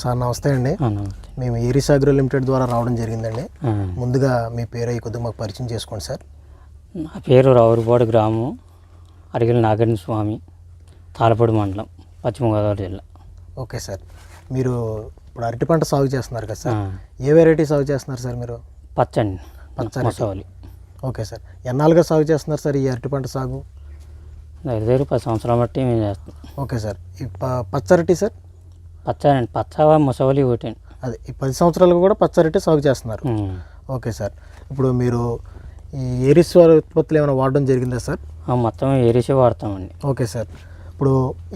Sir నమస్తే అండి. నమస్తే. మేము ఏరిస్ అగ్రో లిమిటెడ్ ద్వారా రావడం జరిగిందండి. ముందుగా మీ పేరు అయ్యి కొద్దిగా మాకు పరిచయం చేసుకోండి సార్. నా పేరు రావురిపాడు గ్రామం, అరిగిల నాగేంద్ర స్వామి, తాళపూడి మండలం, పశ్చిమ గోదావరి జిల్లా. ఓకే సార్, మీరు ఇప్పుడు అరటి పంట సాగు చేస్తున్నారు కదా సార్, ఏ వెరైటీ సాగు చేస్తున్నారు సార్ మీరు? పచ్చండి, పచ్చ మసవాలి. ఓకే సార్, ఎన్నాళ్ళుగా సాగు చేస్తున్నారు సార్ ఈ అరటి పంట సాగు? దగ్గర 10 సంవత్సరాలు బట్టి మేము చేస్తాం. ఓకే సార్, ఈ పచ్చరటి సార్? పచ్చండి, పచ్చ మసవాలి ఒకటి. అదే ఈ 10 సంవత్సరాలుగా కూడా పచ్చరటి సాగు చేస్తున్నారు. ఓకే సార్, ఇప్పుడు మీరు ఈ ఏరిస్ ఉత్పత్తులు ఏమైనా వాడడం జరిగిందా సార్? మొత్తం ఏరిసి వాడతామండి. ఓకే సార్, ఇప్పుడు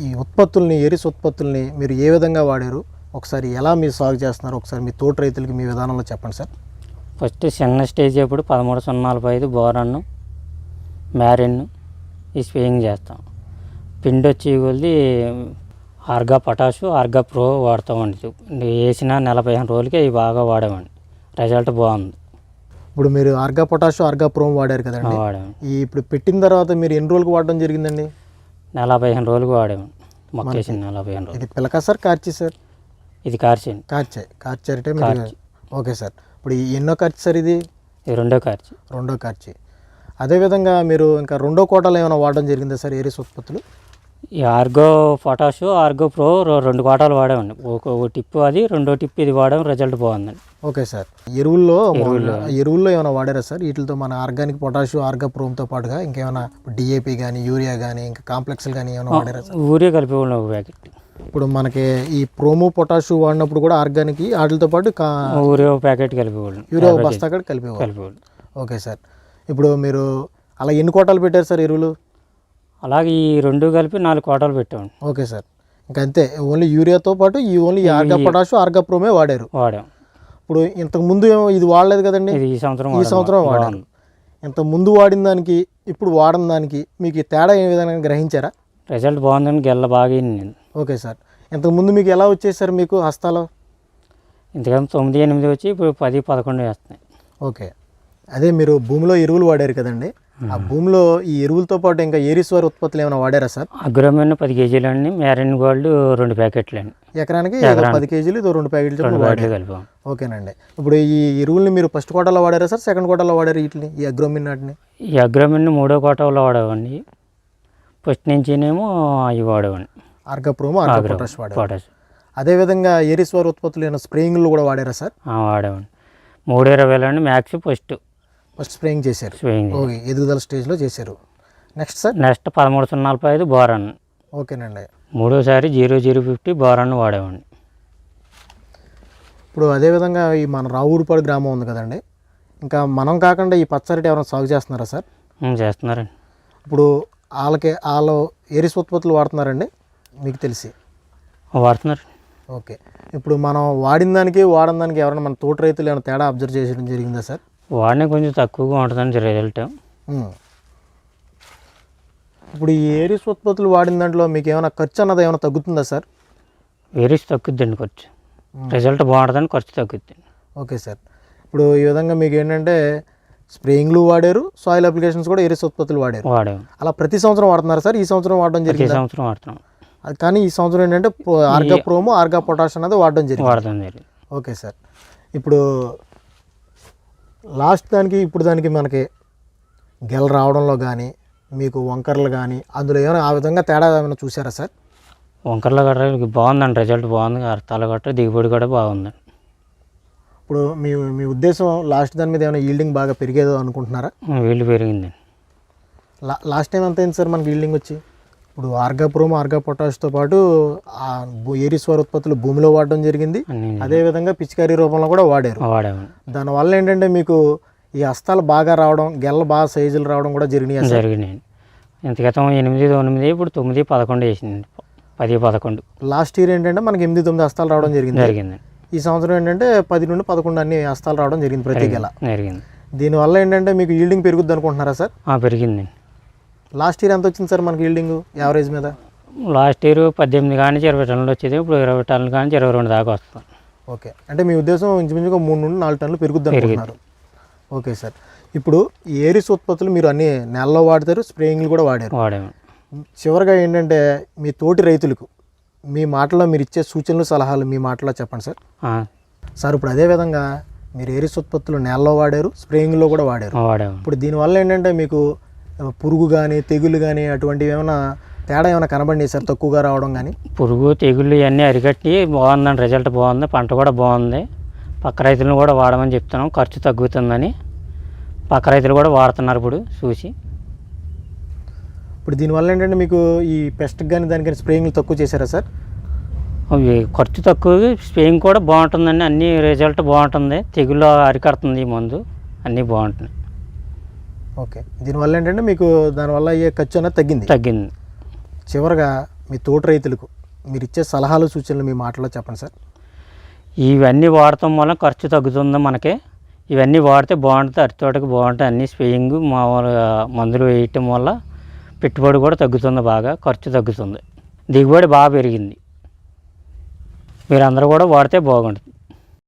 ఈ ఉత్పత్తుల్ని ఏరిస్ ఉత్పత్తుల్ని మీరు ఏ విధంగా వాడారు, ఒకసారి ఎలా మీరు సాగు చేస్తున్నారు, ఒకసారి మీ తోట రైతులకి మీ విధానంలో చెప్పండి సార్. ఫస్ట్ చిన్న స్టేజ్ అప్పుడు 13-0-45 బోరాన్ని, మ్యారిన్ ఈ స్ప్రేయింగ్ చేస్తాం. పిండి వచ్చి కొద్ది ఆర్గా పొటాషు, ఆర్గా ప్రో వాడతామండి. వేసిన 40-15 రోజులకి అవి బాగా వాడామండి, రిజల్ట్ బాగుంది. ఇప్పుడు మీరు ఆర్గా పొటాషు, ఆర్గా ప్రోమ్ వాడారు కదండి, వాడాము. ఈ ఇప్పుడు పెట్టిన తర్వాత మీరు ఎన్ని రోజులకు వాడడం జరిగిందండి? 40-15 రోజులకు వాడాము. మొక్కేసింది 40-15 రోజులు. ఇది పిలక సార్, కార్చి సార్? ఇది కార్చింది. కార్చి అంటే మీరు. ఓకే సార్, ఇప్పుడు ఎన్నో కార్చి సార్ ఇది? ఇది రెండో కార్చి. అదేవిధంగా మీరు ఇంకా రెండో కోటాలు ఏమైనా వాడడం జరిగిందా సార్ ఏరిస్ ఉత్పత్తులు? ఈ ఆర్గో పొటాషు, ఆర్గో ప్రో 2 కోటాలు వాడామండి. ఒక టిప్పు అది, రెండో టిప్పు ఇది వాడాము, రిజల్ట్ బాగుందండి. ఓకే సార్, ఎరువుల్లో ఏమైనా వాడారా సార్? వీటితో మన ఆర్గానిక్ పొటాషు, ఆర్గా ప్రోమ్తో పాటుగా ఇంకేమైనా డిఏపి కానీ, యూరియా కానీ, ఇంకా కాంప్లెక్స్లు కానీ ఏమైనా వాడారా సార్? యూరియా కలిపి ఒక ప్యాకెట్. ఇప్పుడు మనకి ఈ ప్రోమో పొటాషు వాడినప్పుడు కూడా ఆర్గానిక్ వాటితో పాటు యూరియా ప్యాకెట్ కలిపేవాళ్ళు, యూరియా బస్తా కూడా కలిపేవాళ్ళు. ఓకే సార్, ఇప్పుడు మీరు అలా ఎన్ని కోటాలు పెట్టారు సార్ ఎరువులు? అలాగే ఈ 2 కలిపి 4 కోటాలు పెట్టామండి. ఓకే సార్, ఇంకా అంతే, ఓన్లీ యూరియాతో పాటు ఓన్లీ ఆర్గా పొటాషు, ఆర్గా ప్రోమే వాడాం. ఇప్పుడు ఇంతకు ముందు ఇది వాడలేదు కదండి? ఈ సంవత్సరం వాడాను. ఇంత ముందు వాడిన దానికి ఇప్పుడు వాడిన దానికి మీకు తేడా ఏ విధంగా గ్రహించారా? రిజల్ట్ బాగుందండి, గెల్ల బాగా అయింది. ఓకే సార్, ఇంతకు ముందు మీకు ఎలా వచ్చేది సార్ మీకు హస్తాలో? ఇంతకన్నా 9-8 వచ్చి ఇప్పుడు 10-11 వేస్తున్నాయి. ఓకే, అదే మీరు భూమిలో ఎరువులు వాడారు కదండి, ఆ భూమిలో ఈ ఎరువులతో పాటు ఇంకా ఏరిస్ వారి ఉత్పత్తులు ఏమైనా వాడారా సార్? అగ్రోమెన్ 10 కేజీలు అండి, మ్యారిన్ గోల్డ్ 2 ప్యాకెట్లు అండి. ఎకరానికి 10 కేజీలు 2 ప్యాకెట్లు కలిపాం. ఓకేనండి, ఇప్పుడు ఈ ఎరువుల్ని మీరు ఫస్ట్ కోటాలో వాడారా సార్, సెకండ్ కోటాలో వాడారు వీటిని, ఈ అగ్రోమిన్ నాటిని? ఈ అగ్రోమెన్ 3వ కోటాలో వాడామండి. ఫస్ట్ నుంచినేమో అవి వాడామండి, ఆర్గా ప్రోమో, ఆర్గా పొటాష్. అదేవిధంగా ఏరిస్ వారి ఉత్పత్తులు ఏమైనా స్ప్రేయింగ్లు కూడా వాడారా సార్? వాడామండి. 3-20 అండి మ్యాక్స్. ఫస్ట్ స్ప్రేయింగ్ చేశారు. ఓకే, ఎదుగుదల స్టేజ్లో చేశారు. Next sir? Next 13-0-45 boron. ఓకేనండి, 3వసారి 0050 బోరాన్ వాడామండి. ఇప్పుడు అదేవిధంగా ఈ మన రావురిపాడు గ్రామం ఉంది కదండి, ఇంకా మనం కాకుండా ఈ పచ్చరటి ఎవరైనా సాగు చేస్తున్నారా సార్? చేస్తున్నారండి. ఇప్పుడు వాళ్ళు ఏరిస్ ఉత్పత్తులు వాడుతున్నారండి మీకు తెలిసి? వాడుతున్నారు. ఓకే, ఇప్పుడు మనం వాడిన దానికి ఎవరైనా మన తోట రైతులు ఏమైనా తేడా అబ్జర్వ్ చేయడం జరిగిందా సార్? వాడిన కొంచెం తక్కువగా ఉంటుందండి రిజల్ట్. ఇప్పుడు ఈ ఏరిస్ ఉత్పత్తులు వాడిన దాంట్లో మీకు ఏమైనా ఖర్చు అన్నది ఏమైనా తగ్గుతుందా సార్? ఏరిస్ తగ్గుద్దండి ఖర్చు, రిజల్ట్ బాగుంటుందని ఖర్చు తగ్గుద్దండి. ఓకే సార్, ఇప్పుడు ఈ విధంగా మీకు ఏంటంటే స్ప్రేయింగ్లు వాడారు, సాయిల్ అప్లికేషన్స్ కూడా ఏరిస్ ఉత్పత్తులు వాడాము. అలా ప్రతి సంవత్సరం వాడుతున్నారు సార్? ఈ సంవత్సరం వాడడం జరిగింది? ఈ సంవత్సరం వాడుతున్నాం. కానీ ఈ సంవత్సరం ఏంటంటే ఆర్గా ప్రోమో, ఆర్గా పొటాష్ అనేది వాడడం జరిగింది. ఓకే సార్, ఇప్పుడు లాస్ట్ దానికి ఇప్పుడు దానికి మనకి గెల రావడంలో కానీ, మీకు వంకర్లు కానీ, అందులో ఏమైనా ఆ విధంగా తేడా ఏమైనా చూసారా సార్? వంకర్లు గట్రా బాగుందండి, రిజల్ట్ బాగుంది. అర్థాలు గట్రా దిగుబడి కూడా బాగుందండి. ఇప్పుడు మీ ఉద్దేశం లాస్ట్ దాని మీద ఏమైనా ఈల్డింగ్ బాగా పెరిగేదో అనుకుంటున్నారా? ఈల్డ్ పెరిగిందండి. లాస్ట్ టైం ఎంత అయింది సార్ మనకి ఈల్డింగ్ వచ్చి? ఇప్పుడు ఆర్గా ప్రోమో, ఆర్గా పొటాష్తో పాటు ఏరిస్ వారి ఉత్పత్తులు భూమిలో వాడడం జరిగింది, అదేవిధంగా పిచికారీ రూపంలో కూడా వాడారు. దానివల్ల ఏంటంటే మీకు ఈ హస్తాలు బాగా రావడం, గెల్ల బాగా సైజులు రావడం కూడా జరిగినాయి. ఇంత క్రితం 8-9, ఇప్పుడు 9-11 వేసింది. 10-11. లాస్ట్ ఇయర్ ఏంటంటే మనకి 8-9 హస్తాలు రావడం జరిగింది. ఈ సంవత్సరం ఏంటంటే 10-11 అన్ని హస్తాలు రావడం జరిగింది ప్రతి గెల. దీనివల్ల ఏంటంటే మీకు ఈల్డింగ్ పెరుగుద్ది అనుకుంటున్నారా సార్? పెరిగింది. లాస్ట్ ఇయర్ ఎంత వచ్చింది సార్ మనకి ఈల్డింగ్ యావరేజ్ మీద? లాస్ట్ ఇయర్ 18 కానీ 20 టన్నులు వచ్చేది, ఇప్పుడు 20 టన్నులు కానీ 22 దాకా వస్తుంది. ఓకే, అంటే మీ ఉద్దేశం ఇంచుమించుగా 3-4 టన్నులు పెరుగుద్ది అనుకుంటున్నారు. ఓకే సార్, ఇప్పుడు ఏరిస్ ఉత్పత్తులు మీరు అన్ని నెలలో వాడతారు, స్ప్రేయింగ్లు కూడా వాడాము. చివరిగా ఏంటంటే మీ తోటి రైతులకు మీ మాటలో మీరు ఇచ్చే సూచనలు సలహాలు మీ మాటలో చెప్పండి సార్. ఆ, సార్ ఇప్పుడు అదేవిధంగా మీరు ఏరిస్ ఉత్పత్తులు నేలలో వాడారు, స్ప్రేయింగ్లో కూడా వాడారు. వాడాము. ఇప్పుడు దీనివల్ల ఏంటంటే మీకు పురుగు కానీ తెగులు కానీ అటువంటివి ఏమైనా తేడా ఏమైనా కనబడి సార్, తక్కువగా రావడం కానీ? పురుగు తెగుళ్ళు ఇవన్నీ అరికట్టి బాగుందండి, రిజల్ట్ బాగుంది, పంట కూడా బాగుంది. పక్క రైతులను కూడా వాడమని చెప్తున్నాం, ఖర్చు తగ్గుతుందని పక్క రైతులు కూడా వాడుతున్నారు ఇప్పుడు చూసి. ఇప్పుడు దీనివల్ల ఏంటంటే మీకు ఈ పెస్ట్కి కానీ దానికని స్ప్రేయింగ్లు తక్కువ చేశారా సార్? అవి ఖర్చు తక్కువ, స్ప్రేయింగ్ కూడా బాగుంటుందండి, అన్ని రిజల్ట్ బాగుంటుంది, తెగుళ్ళు అరికడుతుంది ఈ మందు, అన్నీ బాగుంటుంది. ఓకే, దీనివల్ల ఏంటంటే మీకు దానివల్ల అయ్యే ఖర్చు అనేది తగ్గింది. చివరగా మీ తోటి రైతులకు మీరు ఇచ్చే సలహాలు సూచనలు మీ మాటలో చెప్పండి సార్. ఇవన్నీ వాడటం వల్ల ఖర్చు తగ్గుతుంది మనకి, ఇవన్నీ వాడితే బాగుంటుంది, అరటి తోటకి బాగుంటుంది. అన్ని స్ప్రేయింగ్ మామూలుగా మందులు వేయటం వల్ల పెట్టుబడి కూడా తగ్గుతుంది, బాగా ఖర్చు తగ్గుతుంది, దిగుబడి బాగా పెరిగింది. మీరందరూ కూడా వాడితే బాగుంటుంది.